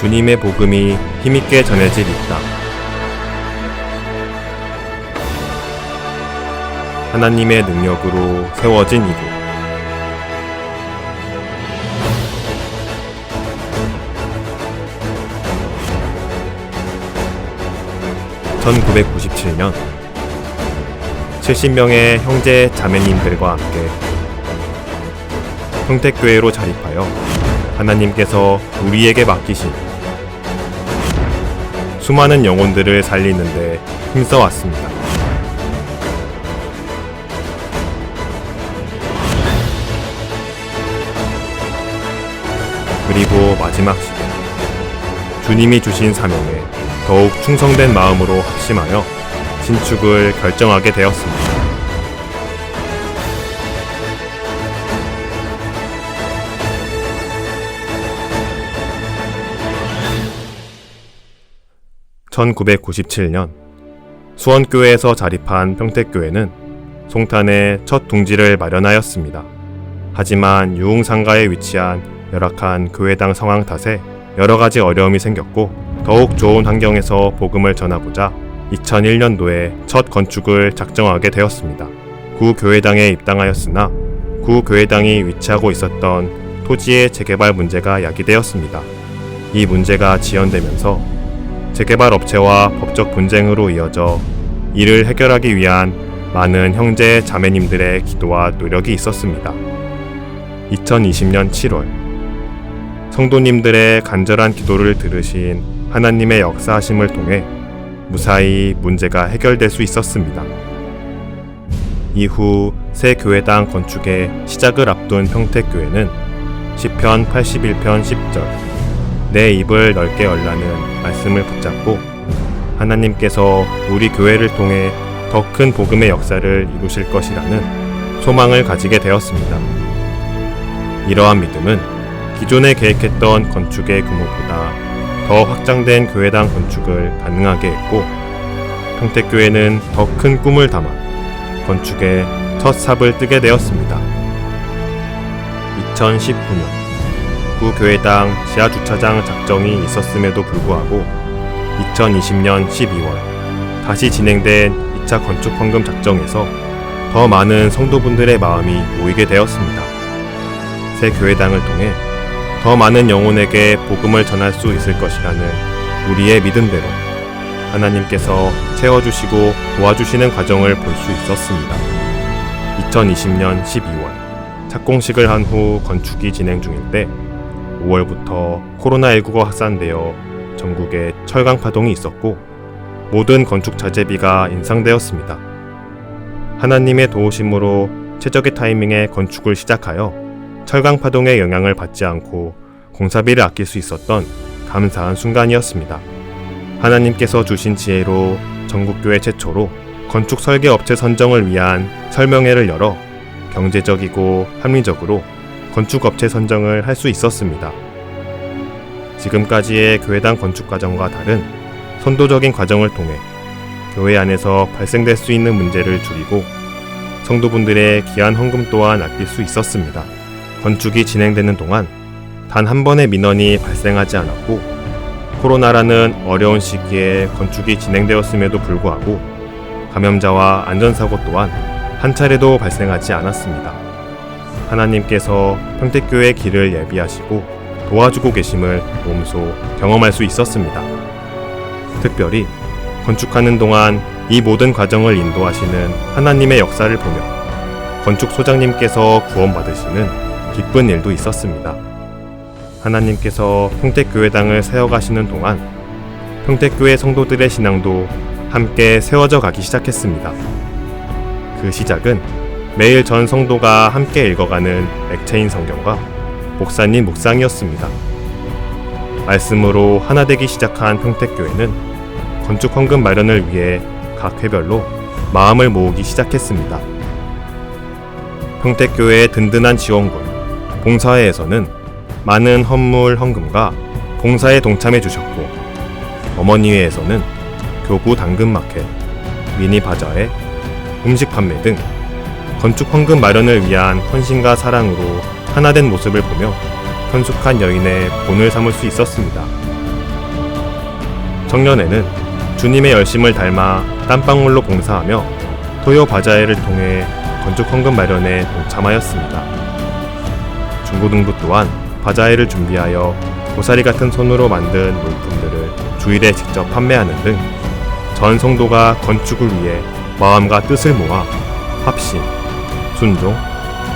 주님의 복음이 힘있게 전해질 이 땅. 하나님의 능력으로 세워진 이곳. (1997년) 70명의 형제 자매님들과 함께 평택교회로 자립하여 하나님께서 우리에게 맡기신 수많은 영혼들을 살리는데 힘써왔습니다. 그리고 마지막 시대, 주님이 주신 사명에 더욱 충성된 마음으로 확심하여 신축을 결정하게 되었습니다. (1997년) 수원교회에서 자립한 평택교회는 송탄에 첫 둥지를 마련하였습니다. 하지만 유흥상가에 위치한 열악한 교회당 상황 탓에 여러가지 어려움이 생겼고 더욱 좋은 환경에서 복음을 전하고자 2001년도에 첫 건축을 작정하게 되었습니다. 구 교회당에 입당하였으나 구 교회당이 위치하고 있었던 토지의 재개발 문제가 야기되었습니다. 이 문제가 지연되면서 재개발 업체와 법적 분쟁으로 이어져 이를 해결하기 위한 많은 형제 자매님들의 기도와 노력이 있었습니다. 2020년 7월 성도님들의 간절한 기도를 들으신 하나님의 역사하심을 통해 무사히 문제가 해결될 수 있었습니다. 이후 새 교회당 건축의 시작을 앞둔 평택교회는 시편 81편 10절 내 입을 넓게 열라는 말씀을 붙잡고 하나님께서 우리 교회를 통해 더 큰 복음의 역사를 이루실 것이라는 소망을 가지게 되었습니다. 이러한 믿음은 기존에 계획했던 건축의 규모보다 더 확장된 교회당 건축을 가능하게 했고 평택교회는 더 큰 꿈을 담아 건축의 첫 삽을 뜨게 되었습니다. 2019년 구교회당 지하주차장 작정이 있었음에도 불구하고 2020년 12월 다시 진행된 2차 건축헌금 작정에서 더 많은 성도분들의 마음이 모이게 되었습니다. 새 교회당을 통해 더 많은 영혼에게 복음을 전할 수 있을 것이라는 우리의 믿음대로 하나님께서 채워주시고 도와주시는 과정을 볼 수 있었습니다. 2020년 12월 착공식을 한 후 건축이 진행 중일 때 5월부터 코로나19가 확산되어 전국에 철강 파동이 있었고 모든 건축 자재비가 인상되었습니다. 하나님의 도우심으로 최적의 타이밍에 건축을 시작하여 철강 파동의 영향을 받지 않고 공사비를 아낄 수 있었던 감사한 순간이었습니다. 하나님께서 주신 지혜로 전국교회 최초로 건축 설계 업체 선정을 위한 설명회를 열어 경제적이고 합리적으로 건축업체 선정을 할 수 있었습니다. 지금까지의 교회당 건축 과정과 다른 선도적인 과정을 통해 교회 안에서 발생될 수 있는 문제를 줄이고 성도분들의 귀한 헌금 또한 아낄 수 있었습니다. 건축이 진행되는 동안 단 한 번의 민원이 발생하지 않았고 코로나라는 어려운 시기에 건축이 진행되었음에도 불구하고 감염자와 안전사고 또한 한 차례도 발생하지 않았습니다. 하나님께서 평택교회의 길을 예비하시고 도와주고 계심을 몸소 경험할 수 있었습니다. 특별히 건축하는 동안 이 모든 과정을 인도하시는 하나님의 역사를 보며 건축 소장님께서 구원받으시는 기쁜 일도 있었습니다. 하나님께서 평택교회당을 세워가시는 동안 평택교회 성도들의 신앙도 함께 세워져 가기 시작했습니다. 그 시작은 매일 전 성도가 함께 읽어가는 액체인 성경과 목사님 묵상이었습니다. 말씀으로 하나 되기 시작한 평택교회는 건축 헌금 마련을 위해 각 회별로 마음을 모으기 시작했습니다. 평택교회의 든든한 지원군 봉사회에서는 많은 헌물 헌금과 봉사에 동참해 주셨고 어머니회에서는 교구 당근마켓, 미니 바자회, 음식 판매 등 건축 헌금 마련을 위한 헌신과 사랑으로 하나된 모습을 보며 현숙한 여인의 본을 삼을 수 있었습니다. 청년회는 주님의 열심을 닮아 땀방울로 봉사하며 토요 바자회를 통해 건축 헌금 마련에 동참하였습니다. 중고등부 또한 바자회를 준비하여 고사리 같은 손으로 만든 물품들을 주일에 직접 판매하는 등 전 성도가 건축을 위해 마음과 뜻을 모아 합심, 순종,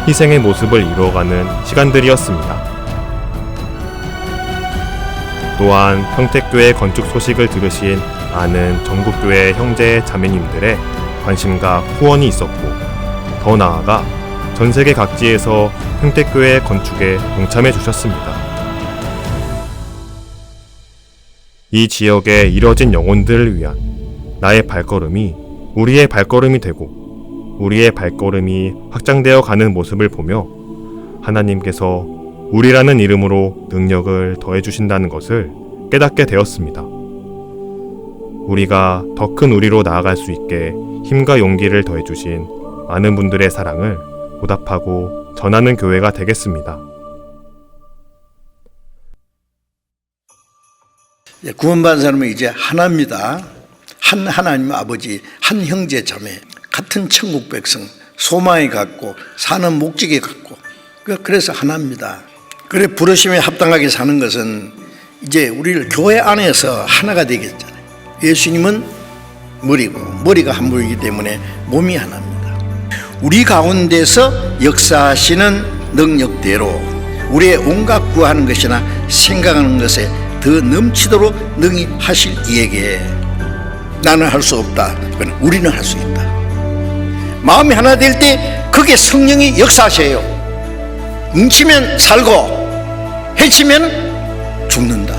희생의 모습을 이루어가는 시간들이었습니다. 또한 평택교회 건축 소식을 들으신 아는 전국교회 형제 자매님들의 관심과 후원이 있었고, 더 나아가 전세계 각지에서 평택교회 건축에 동참해 주셨습니다. 이 지역에 이뤄진 영혼들을 위한 나의 발걸음이 우리의 발걸음이 되고 우리의 발걸음이 확장되어 가는 모습을 보며 하나님께서 우리라는 이름으로 능력을 더해 주신다는 것을 깨닫게 되었습니다. 우리가 더 큰 우리로 나아갈 수 있게 힘과 용기를 더해 주신 많은 분들의 사랑을 보답하고 전하는 교회가 되겠습니다. 구원받은 사람은 이제 하나입니다. 한 하나님 아버지, 한 형제 자매, 같은 천국 백성, 소망이 같고 사는 목적이 같고, 그래서 하나입니다. 그래 부르심에 합당하게 사는 것은 이제 우리를 교회 안에서 하나가 되겠잖아요. 예수님은 머리고 머리가 한 분이기 때문에 몸이 하나입니다. 우리 가운데서 역사하시는 능력대로 우리의 온갖 구하는 것이나 생각하는 것에 더 넘치도록 능히 하실 이에게 나는 할 수 없다, 우리는 할 수 있다. 마음이 하나 될 때 그게 성령이 역사하셔요. 뭉치면 살고 해치면 죽는다.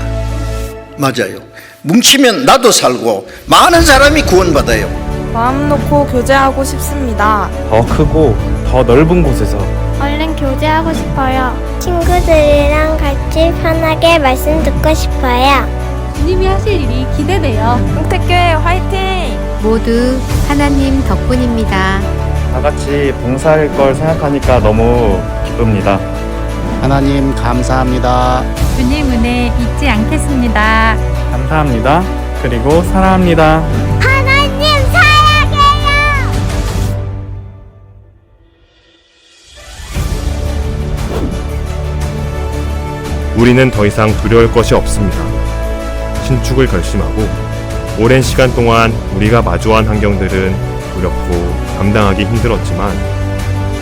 맞아요. 뭉치면 나도 살고 많은 사람이 구원받아요. 마음 놓고 교제하고 싶습니다. 더 크고 더 넓은 곳에서 얼른 교제하고 싶어요. 친구들이랑 같이 편하게 말씀 듣고 싶어요. 주님이 하실 일이 기대돼요. 평택교회 화이팅! 모두 하나님 덕분입니다. 다 같이 봉사할 걸 생각하니까 너무 기쁩니다. 하나님 감사합니다. 주님 은혜 잊지 않겠습니다. 감사합니다. 그리고 사랑합니다. 하나님 사랑해요. 우리는 더 이상 두려울 것이 없습니다. 신축을 결심하고 오랜 시간 동안 우리가 마주한 환경들은 두렵고 감당하기 힘들었지만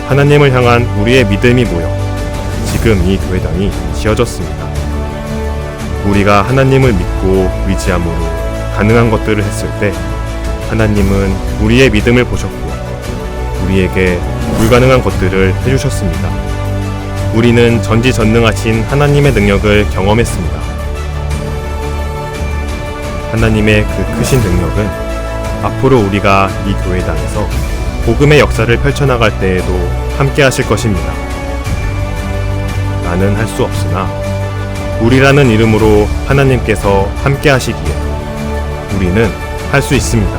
하나님을 향한 우리의 믿음이 모여 지금 이 교회당이 지어졌습니다. 우리가 하나님을 믿고 의지함으로 가능한 것들을 했을 때 하나님은 우리의 믿음을 보셨고 우리에게 불가능한 것들을 해주셨습니다. 우리는 전지전능하신 하나님의 능력을 경험했습니다. 하나님의 그 크신 능력은 앞으로 우리가 이 교회당에서 복음의 역사를 펼쳐나갈 때에도 함께 하실 것입니다. 나는 할 수 없으나 우리라는 이름으로 하나님께서 함께 하시기에 우리는 할 수 있습니다.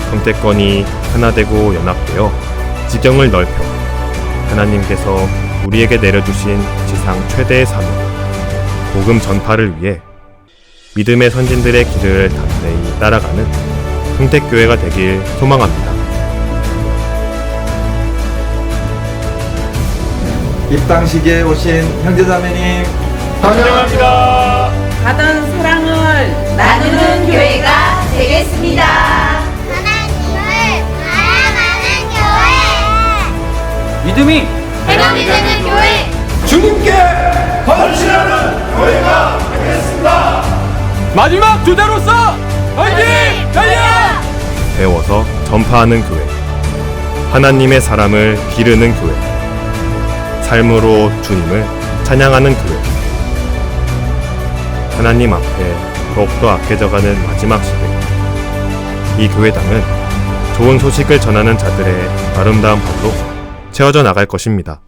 평택권이 하나 되고 연합되어 지경을 넓혀 하나님께서 우리에게 내려주신 지상 최대의 사명, 복음 전파를 위해 믿음의 선진들의 길을 담대히 따라가는 평택교회가 되길 소망합니다. 입당식에 오신 형제자매님 환영합니다. 받은 사랑을 나누는 교회가 되겠습니다. 하나님을 사랑하는 교회. 믿음이 해감이 되는 교회. 주님께 헌신하는 교회가 되겠습니다. 마지막 주자로서 화이팅! 달려! 배워서 전파하는 교회, 하나님의 사람을 기르는 교회, 삶으로 주님을 찬양하는 교회, 하나님 앞에 더욱더 악해져가는 마지막 시대, 이 교회당은 좋은 소식을 전하는 자들의 아름다운 발로 채워져 나갈 것입니다.